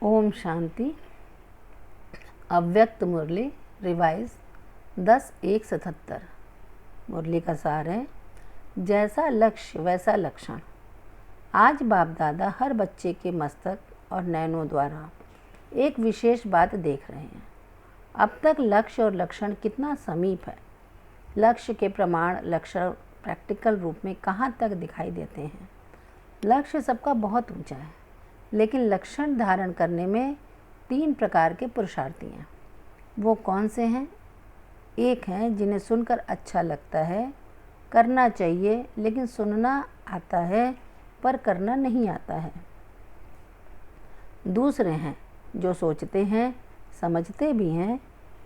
ओम शांति। अव्यक्त मुरली रिवाइज 10-1-77। मुरली का सार है, जैसा लक्ष्य वैसा लक्षण। आज बाप दादा हर बच्चे के मस्तक और नैनों द्वारा एक विशेष बात देख रहे हैं। अब तक लक्ष्य और लक्षण कितना समीप है। लक्ष्य के प्रमाण लक्षण प्रैक्टिकल रूप में कहाँ तक दिखाई देते हैं। लक्ष्य सबका बहुत ऊंचा है, लेकिन लक्षण धारण करने में 3 प्रकार के पुरुषार्थी हैं। वो कौन से हैं? एक हैं जिन्हें सुनकर अच्छा लगता है, करना चाहिए, लेकिन सुनना आता है पर करना नहीं आता है। दूसरे हैं जो सोचते हैं, समझते भी हैं,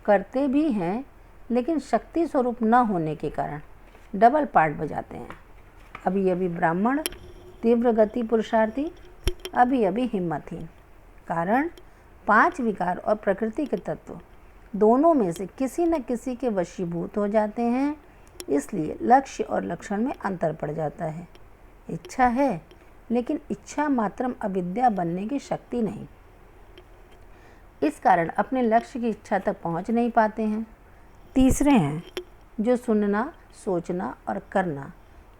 करते भी हैं, लेकिन शक्ति स्वरूप न होने के कारण डबल पार्ट बजाते हैं। अभी अभी ब्राह्मण, तीव्र गति पुरुषार्थी, अभी अभी हिम्मतहीन। कारण 5 विकार और प्रकृति के तत्व दोनों में से किसी न किसी के वशीभूत हो जाते हैं। इसलिए लक्ष्य और लक्षण में अंतर पड़ जाता है। इच्छा है, लेकिन इच्छा मात्रम अविद्या बनने की शक्ति नहीं। इस कारण अपने लक्ष्य की इच्छा तक पहुंच नहीं पाते हैं। तीसरे हैं जो सुनना, सोचना और करना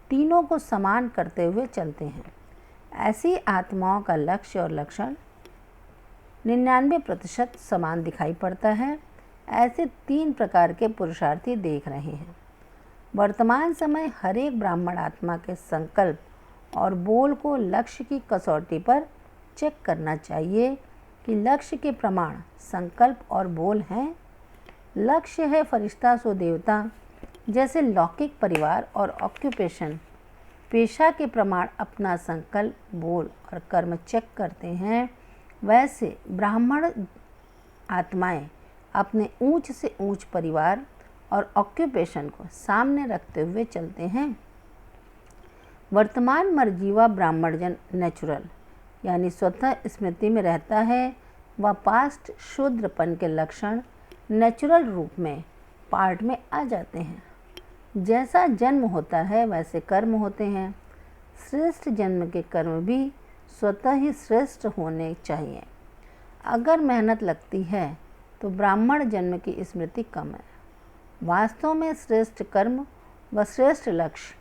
तीनों को समान करते हुए चलते हैं। ऐसी आत्माओं का लक्ष्य और लक्षण 99% समान दिखाई पड़ता है। ऐसे 3 प्रकार के पुरुषार्थी देख रहे हैं। वर्तमान समय हर एक ब्राह्मण आत्मा के संकल्प और बोल को लक्ष्य की कसौटी पर चेक करना चाहिए कि लक्ष्य के प्रमाण संकल्प और बोल हैं। लक्ष्य है फरिश्ता सो देवता। जैसे लौकिक परिवार और ऑक्यूपेशन पेशा के प्रमाण अपना संकल्प, बोल और कर्म चेक करते हैं, वैसे ब्राह्मण आत्माएं अपने ऊंच से ऊंच परिवार और ऑक्यूपेशन को सामने रखते हुए चलते हैं। वर्तमान मर्जीवा ब्राह्मणजन नेचुरल यानी स्वतः स्मृति में रहता है। वह पास्ट शूद्रपन के लक्षण नेचुरल रूप में पार्ट में आ जाते हैं। जैसा जन्म होता है वैसे कर्म होते हैं। श्रेष्ठ जन्म के कर्म भी स्वतः ही श्रेष्ठ होने चाहिए। अगर मेहनत लगती है तो ब्राह्मण जन्म की स्मृति कम है। वास्तव में श्रेष्ठ कर्म व श्रेष्ठ लक्ष्य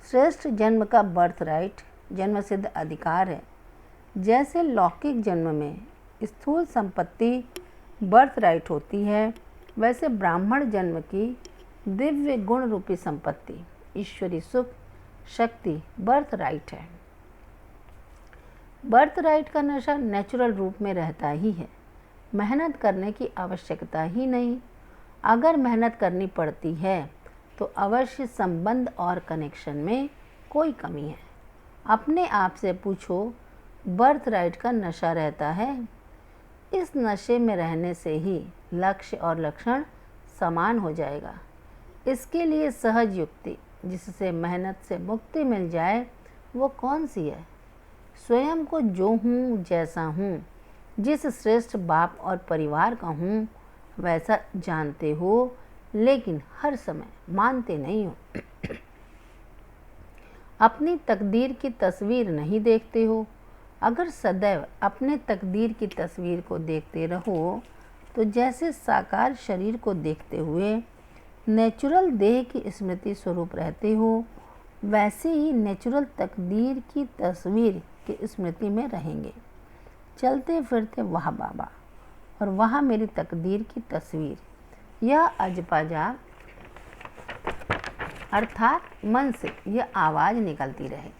श्रेष्ठ जन्म का बर्थ राइट, जन्म सिद्ध अधिकार है। जैसे लौकिक जन्म में स्थूल संपत्ति बर्थ राइट होती है, वैसे ब्राह्मण जन्म की दिव्य गुण रूपी संपत्ति ईश्वरी सुख शक्ति बर्थ राइट है। बर्थ राइट का नशा नेचुरल रूप में रहता ही है। मेहनत करने की आवश्यकता ही नहीं। अगर मेहनत करनी पड़ती है तो अवश्य संबंध और कनेक्शन में कोई कमी है। अपने आप से पूछो, बर्थ राइट का नशा रहता है? इस नशे में रहने से ही लक्ष्य और लक्षण समान हो जाएगा। इसके लिए सहज युक्ति जिससे मेहनत से मुक्ति मिल जाए वो कौन सी है? स्वयं को जो हूँ, जैसा हूँ, जिस श्रेष्ठ बाप और परिवार का हूँ वैसा जानते हो, लेकिन हर समय मानते नहीं हो। अपनी तकदीर की तस्वीर नहीं देखते हो। अगर सदैव अपने तकदीर की तस्वीर को देखते रहो तो जैसे साकार शरीर को देखते हुए नेचुरल देह की स्मृति स्वरूप रहते हो, वैसे ही नेचुरल तकदीर की तस्वीर की स्मृति में रहेंगे। चलते फिरते वह बाबा और वह मेरी तकदीर की तस्वीर, यह अजपाजा अर्थात मन से यह आवाज़ निकलती रहे।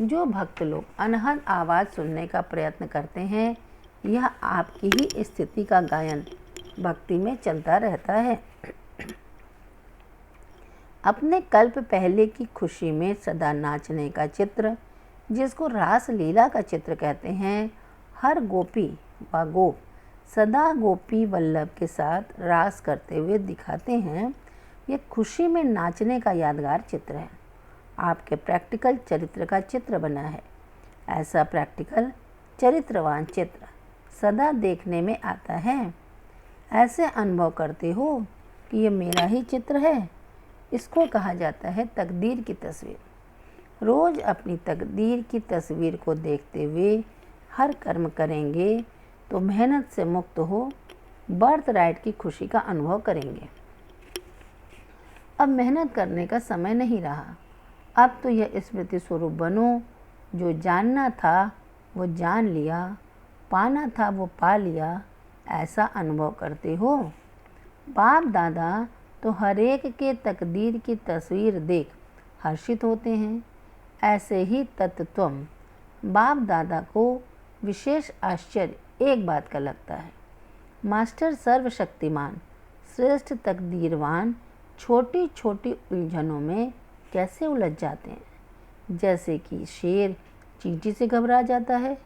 जो भक्त लोग अनहद आवाज़ सुनने का प्रयत्न करते हैं, यह आपकी ही स्थिति का गायन भक्ति में चलता रहता है। अपने कल्प पहले की खुशी में सदा नाचने का चित्र, जिसको रास लीला का चित्र कहते हैं, हर गोपी व गोप सदा गोपी वल्लभ के साथ रास करते हुए दिखाते हैं। यह खुशी में नाचने का यादगार चित्र है। आपके प्रैक्टिकल चरित्र का चित्र बना है। ऐसा प्रैक्टिकल चरित्रवान चित्र सदा देखने में आता है। ऐसे अनुभव करते हो कि ये मेरा ही चित्र है। इसको कहा जाता है तकदीर की तस्वीर। रोज़ अपनी तकदीर की तस्वीर को देखते हुए हर कर्म करेंगे तो मेहनत से मुक्त हो बर्थ राइट की खुशी का अनुभव करेंगे। अब मेहनत करने का समय नहीं रहा। अब तो यह स्मृति स्वरूप बनो। जो जानना था वो जान लिया, पाना था वो पा लिया, ऐसा अनुभव करते हो। बाप दादा तो हर एक के तकदीर की तस्वीर देख हर्षित होते हैं। ऐसे ही तत्त्वम बाप दादा को विशेष आश्चर्य एक बात का लगता है। मास्टर सर्वशक्तिमान, श्रेष्ठ तकदीरवान छोटी छोटी उलझनों में कैसे उलझ जाते हैं। जैसे कि शेर चींटी से घबरा जाता है।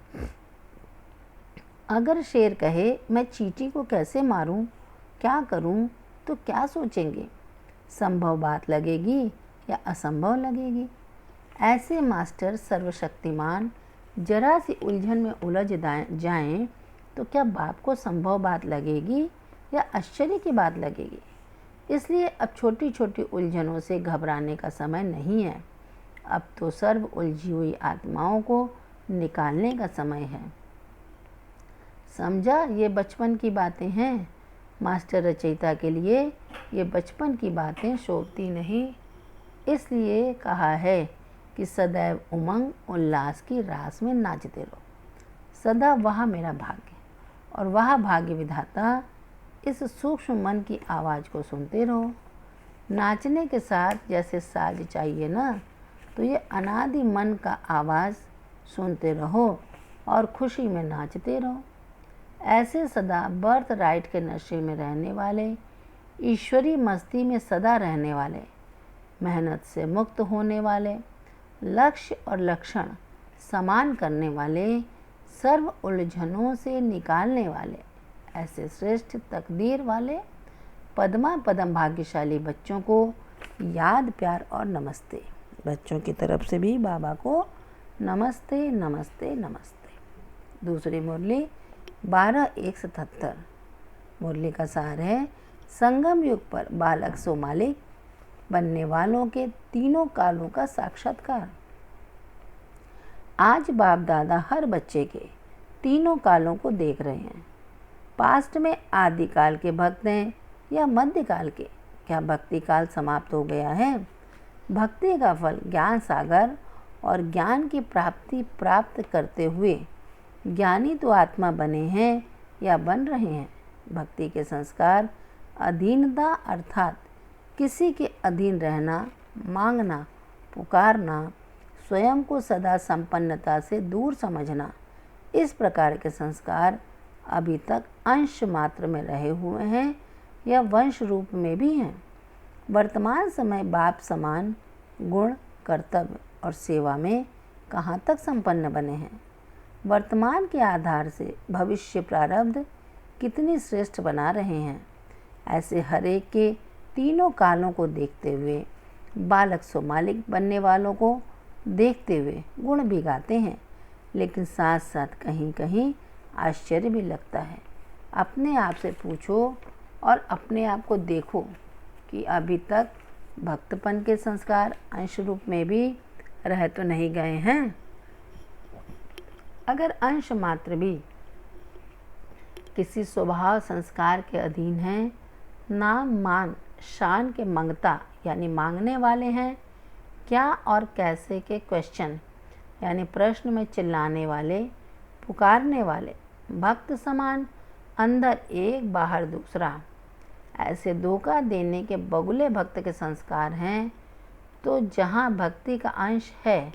अगर शेर कहे मैं चींटी को कैसे मारूं, क्या करूं, तो क्या सोचेंगे? संभव बात लगेगी या असंभव लगेगी? ऐसे मास्टर सर्वशक्तिमान जरा सी उलझन में उलझ जाएं तो क्या बाप को संभव बात लगेगी या आश्चर्य की बात लगेगी? इसलिए अब छोटी छोटी उलझनों से घबराने का समय नहीं है। अब तो सर्व उलझी हुई आत्माओं को निकालने का समय है। समझा, ये बचपन की बातें हैं। मास्टर रचयिता के लिए ये बचपन की बातें शोभती नहीं। इसलिए कहा है कि सदैव उमंग उल्लास की रास में नाचते रहो। सदा वह मेरा भाग्य और वह भाग्य विधाता, इस सूक्ष्म मन की आवाज़ को सुनते रहो। नाचने के साथ जैसे साज चाहिए ना, तो ये अनादि मन का आवाज़ सुनते रहो और खुशी में नाचते रहो। ऐसे सदा बर्थ राइट के नशे में रहने वाले, ईश्वरी मस्ती में सदा रहने वाले, मेहनत से मुक्त होने वाले, लक्ष्य और लक्षण समान करने वाले, सर्व उलझनों से निकालने वाले, ऐसे श्रेष्ठ तकदीर वाले पद्मा पदम भाग्यशाली बच्चों को याद, प्यार और नमस्ते। बच्चों की तरफ से भी बाबा को नमस्ते नमस्ते नमस्ते। दूसरी मुरली 12-1-77। मुरली का सार है, संगम युग पर बालक सो मालिक, बनने वालों के तीनों कालों का साक्षात्कार। आज बाप दादा हर बच्चे के तीनों कालों को देख रहे हैं। पास्ट में आदिकाल के भक्त हैं या मध्यकाल के? क्या भक्ति काल समाप्त हो गया है? भक्ति का फल ज्ञान सागर और ज्ञान की प्राप्ति प्राप्त करते हुए ज्ञानी तो आत्मा बने हैं या बन रहे हैं। भक्ति के संस्कार अधीनता अर्थात किसी के अधीन रहना, मांगना, पुकारना, स्वयं को सदा संपन्नता से दूर समझना, इस प्रकार के संस्कार अभी तक अंश मात्र में रहे हुए हैं या वंश रूप में भी हैं। वर्तमान समय बाप समान गुण, कर्तव्य और सेवा में कहाँ तक संपन्न बने हैं। वर्तमान के आधार से भविष्य प्रारब्ध कितनी श्रेष्ठ बना रहे हैं। ऐसे हरेक के तीनों कालों को देखते हुए, बालक सो मालिक बनने वालों को देखते हुए गुण भी गाते हैं, लेकिन साथ साथ कहीं कहीं आश्चर्य भी लगता है। अपने आप से पूछो और अपने आप को देखो कि अभी तक भक्तपन के संस्कार अंश रूप में भी रह तो नहीं गए हैं। अगर अंश मात्र भी किसी स्वभाव संस्कार के अधीन हैं, नाम मान शान के मंगता यानी मांगने वाले हैं, क्या और कैसे के क्वेश्चन यानी प्रश्न में चिल्लाने वाले, पुकारने वाले, भक्त समान अंदर एक बाहर दूसरा, ऐसे धोखा देने के बगुले भक्त के संस्कार हैं, तो जहाँ भक्ति का अंश है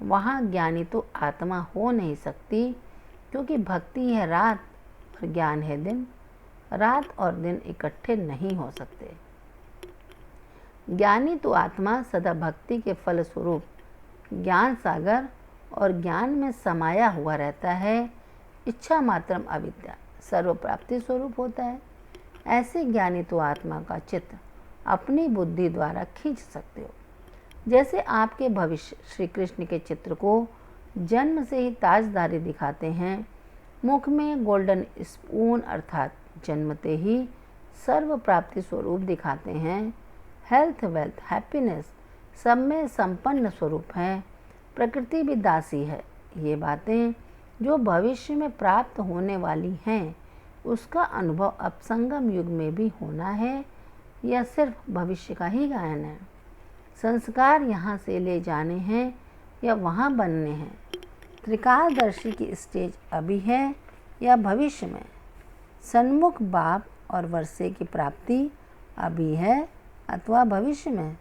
वहाँ ज्ञानी तो आत्मा हो नहीं सकती, क्योंकि भक्ति है रात और ज्ञान है दिन। रात और दिन इकट्ठे नहीं हो सकते। ज्ञानी तो आत्मा सदा भक्ति के फल स्वरूप ज्ञान सागर और ज्ञान में समाया हुआ रहता है। इच्छा मात्रम अविद्या सर्व प्राप्ति स्वरूप होता है। ऐसे ज्ञानी तो आत्मा का चित्त अपनी बुद्धि द्वारा खींच सकते हो। जैसे आपके भविष्य श्री कृष्ण के चित्र को जन्म से ही ताजदारी दिखाते हैं, मुख में गोल्डन स्पून अर्थात जन्मते ही सर्व प्राप्ति स्वरूप दिखाते हैं। हेल्थ, वेल्थ, हैप्पीनेस सब में संपन्न स्वरूप है। प्रकृति भी दासी है। ये बातें जो भविष्य में प्राप्त होने वाली हैं उसका अनुभव अब संगम युग में भी होना है या सिर्फ भविष्य का ही गायन है? संस्कार यहाँ से ले जाने हैं या वहाँ बनने हैं? त्रिकालदर्शी की स्टेज अभी है या भविष्य में? सन्मुख बाप और वर्षे की प्राप्ति अभी है अथवा भविष्य में?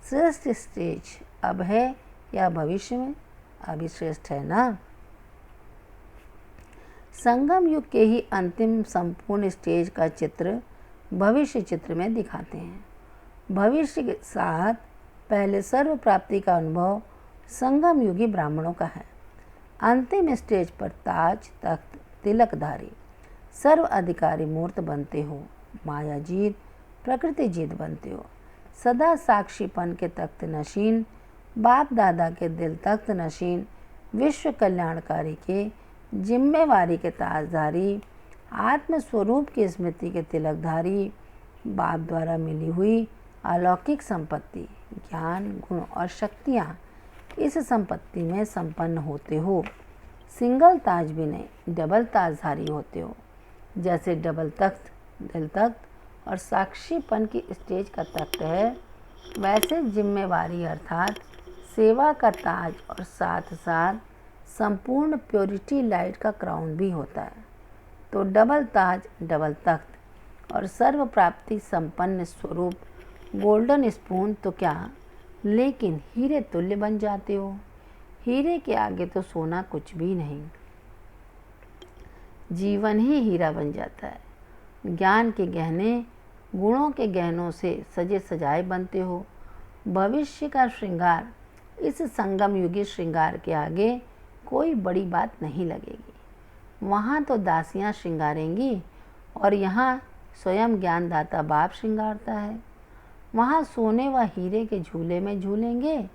श्रेष्ठ स्टेज अब है या भविष्य में? अभी श्रेष्ठ है ना। संगम युग के ही अंतिम संपूर्ण स्टेज का चित्र भविष्य चित्र में दिखाते हैं। भविष्य के साथ पहले सर्व प्राप्ति का अनुभव संगम युगी ब्राह्मणों का है। अंतिम स्टेज पर ताज तख्त तिलकधारी सर्व अधिकारी मूर्त बनते हो, माया जीत प्रकृति जीत बनते हो। सदा साक्षीपन के तख्त नशीन, बाप दादा के दिल तख्त नशीन, विश्व कल्याणकारी के जिम्मेवारी के ताजधारी, आत्म स्वरूप की स्मृति के तिलकधारी, बाप द्वारा मिली हुई अलौकिक संपत्ति, ज्ञान, गुण और शक्तियाँ, इस संपत्ति में संपन्न होते हो। सिंगल ताज भी नहीं, डबल ताजधारी होते हो। जैसे डबल तख्त दिल तख्त और साक्षीपन की स्टेज का तख्त है, वैसे जिम्मेवारी अर्थात सेवा का ताज और साथ साथ संपूर्ण प्योरिटी लाइट का क्राउन भी होता है। तो डबल ताज, डबल तख्त और सर्व प्राप्ति संपन्न स्वरूप गोल्डन स्पून तो क्या, लेकिन हीरे तुल्य बन जाते हो। हीरे के आगे तो सोना कुछ भी नहीं, जीवन ही हीरा बन जाता है। ज्ञान के गहने गुणों के गहनों से सजे सजाए बनते हो। भविष्य का श्रृंगार इस संगम युगी श्रृंगार के आगे कोई बड़ी बात नहीं लगेगी। वहाँ तो दासियाँ श्रृंगारेंगी और यहाँ स्वयं ज्ञानदाता बाप श्रृंगारता है। वहाँ सोने व हीरे के झूले में झूलेंगे,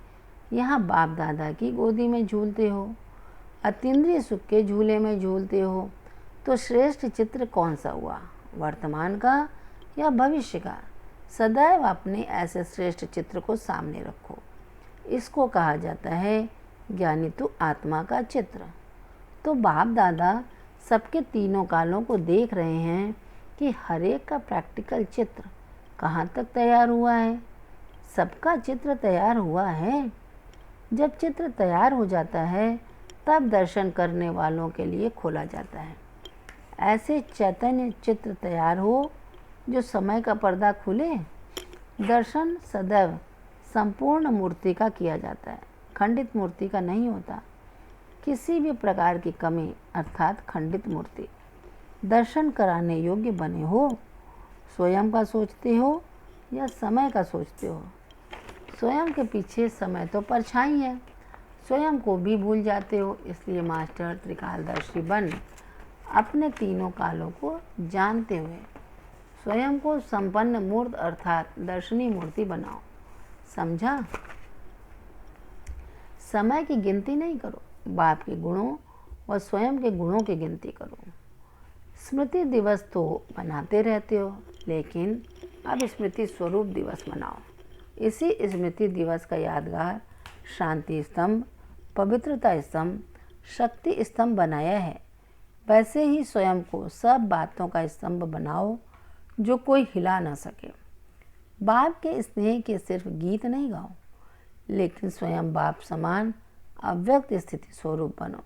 यहाँ बाप दादा की गोदी में झूलते हो। अतीन्द्रिय सुख के झूले में झूलते हो। तो श्रेष्ठ चित्र कौन सा हुआ, वर्तमान का या भविष्य का? सदैव अपने ऐसे श्रेष्ठ चित्र को सामने रखो। इसको कहा जाता है ज्ञानी तू आत्मा का चित्र। तो बाप दादा सबके तीनों कालों को देख रहे हैं कि हर एक का प्रैक्टिकल चित्र कहाँ तक तैयार हुआ है। सबका चित्र तैयार हुआ है। जब चित्र तैयार हो जाता है तब दर्शन करने वालों के लिए खोला जाता है। ऐसे चैतन्य चित्र तैयार हो जो समय का पर्दा खुले। दर्शन सदैव संपूर्ण मूर्ति का किया जाता है, खंडित मूर्ति का नहीं होता। किसी भी प्रकार की कमी अर्थात खंडित मूर्ति दर्शन कराने योग्य बने हो। स्वयं का सोचते हो या समय का सोचते हो? स्वयं के पीछे समय तो परछाई है, स्वयं को भी भूल जाते हो। इसलिए मास्टर त्रिकालदर्शी बन अपने तीनों कालों को जानते हुए स्वयं को संपन्न मूर्त अर्थात दर्शनी मूर्ति बनाओ। समझा? समय की गिनती नहीं करो, बाप के गुणों व स्वयं के गुणों की गिनती करो। स्मृति दिवस तो मनाते रहते हो, लेकिन अब स्मृति स्वरूप दिवस मनाओ। इसी स्मृति दिवस का यादगार शांति स्तंभ, पवित्रता स्तंभ, शक्ति स्तंभ बनाया है। वैसे ही स्वयं को सब बातों का स्तंभ बनाओ जो कोई हिला ना सके। बाप के स्नेह के सिर्फ गीत नहीं गाओ, लेकिन स्वयं बाप समान अव्यक्त स्थिति स्वरूप बनो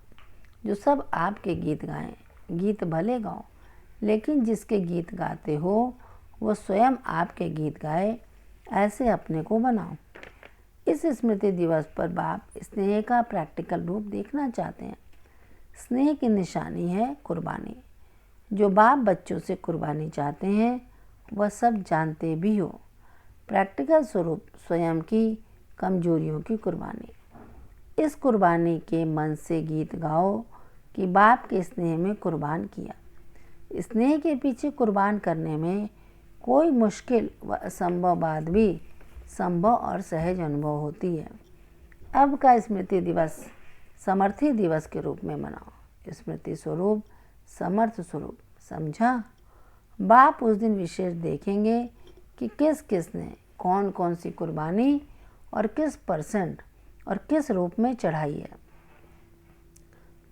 जो सब आपके गीत गाएं। गीत भले गाओ, लेकिन जिसके गीत गाते हो वो स्वयं आपके गीत गाए, ऐसे अपने को बनाओ। इस स्मृति दिवस पर बाप स्नेह का प्रैक्टिकल रूप देखना चाहते हैं। स्नेह की निशानी है कुर्बानी। जो बाप बच्चों से कुर्बानी चाहते हैं वह सब जानते भी हो। प्रैक्टिकल स्वरूप स्वयं की कमजोरियों की कुर्बानी। इस कुर्बानी के मन से गीत गाओ कि बाप के स्नेह में कुर्बान किया। स्नेह के पीछे कुर्बान करने में कोई मुश्किल व असंभव बात भी संभव और सहज अनुभव होती है। अब का स्मृति दिवस समर्थी दिवस के रूप में मनाओ। स्मृति स्वरूप, समर्थ स्वरूप। समझा? बाप उस दिन विशेष देखेंगे कि किस किस ने कौन कौन सी कुर्बानी और किस % और किस रूप में चढ़ाई है।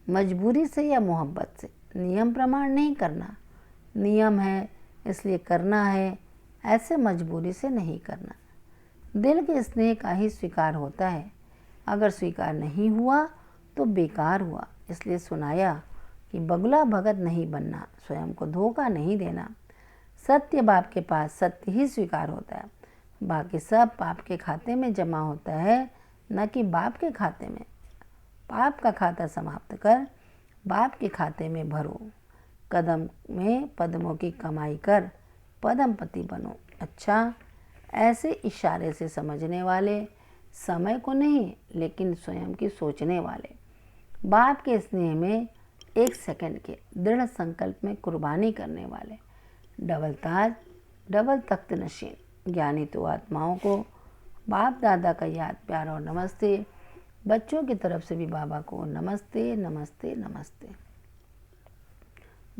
मजबूरी से या मोहब्बत से। नियम प्रमाण नहीं करना, नियम है इसलिए करना है, ऐसे मजबूरी से नहीं करना। दिल के स्नेह का ही स्वीकार होता है, अगर स्वीकार नहीं हुआ तो बेकार हुआ। इसलिए सुनाया कि बगुला भगत नहीं बनना, स्वयं को धोखा नहीं देना। सत्य बाप के पास सत्य ही स्वीकार होता है, बाकी सब पाप के खाते में जमा होता है, न कि बाप के खाते में। पाप का खाता समाप्त कर बाप के खाते में भरो। कदम में पद्मों की कमाई कर पद्मपति बनो। अच्छा, ऐसे इशारे से समझने वाले, समय को नहीं लेकिन स्वयं की सोचने वाले, बाप के स्नेह में एक सेकंड के दृढ़ संकल्प में कुर्बानी करने वाले, डबल ताज डबल तख्त नशीन ज्ञानी तो आत्माओं को बाप दादा का याद, प्यार और नमस्ते। बच्चों की तरफ से भी बाबा को नमस्ते नमस्ते नमस्ते।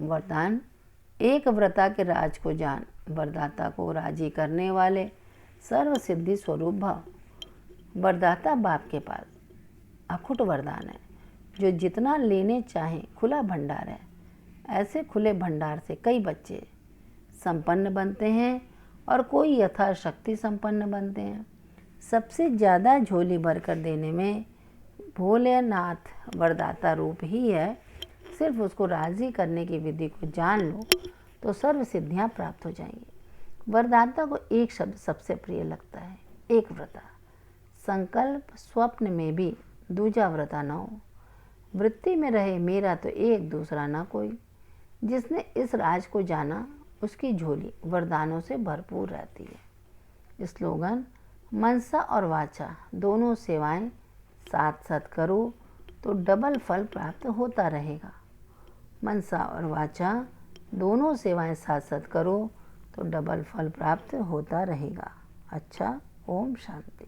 वरदान, एक व्रता के राज को जान, वरदाता को राजी करने वाले, सर्व सिद्धि स्वरूप भाव। वरदाता बाप के पास अखुट वरदान है, जो जितना लेने चाहें खुला भंडार है। ऐसे खुले भंडार से कई बच्चे संपन्न बनते हैं और कोई यथाशक्ति संपन्न बनते हैं। सबसे ज़्यादा झोली भरकर देने में भोलेनाथ वरदाता रूप ही है। सिर्फ उसको राजी करने की विधि को जान लो तो सर्व सिद्धियाँ प्राप्त हो जाएंगी। वरदाता को एक शब्द सबसे प्रिय लगता है, एक व्रता। संकल्प स्वप्न में भी दूजा व्रता न हो, वृत्ति में रहे मेरा तो एक दूसरा ना कोई। जिसने इस राज को जाना उसकी झोली वरदानों से भरपूर रहती है। स्लोगन, मनसा और वाचा दोनों सेवाएं साथ साथ करो तो डबल फल प्राप्त होता रहेगा। मनसा और वाचा दोनों सेवाएं साथ साथ करो तो डबल फल प्राप्त होता रहेगा। अच्छा, ओम शांति।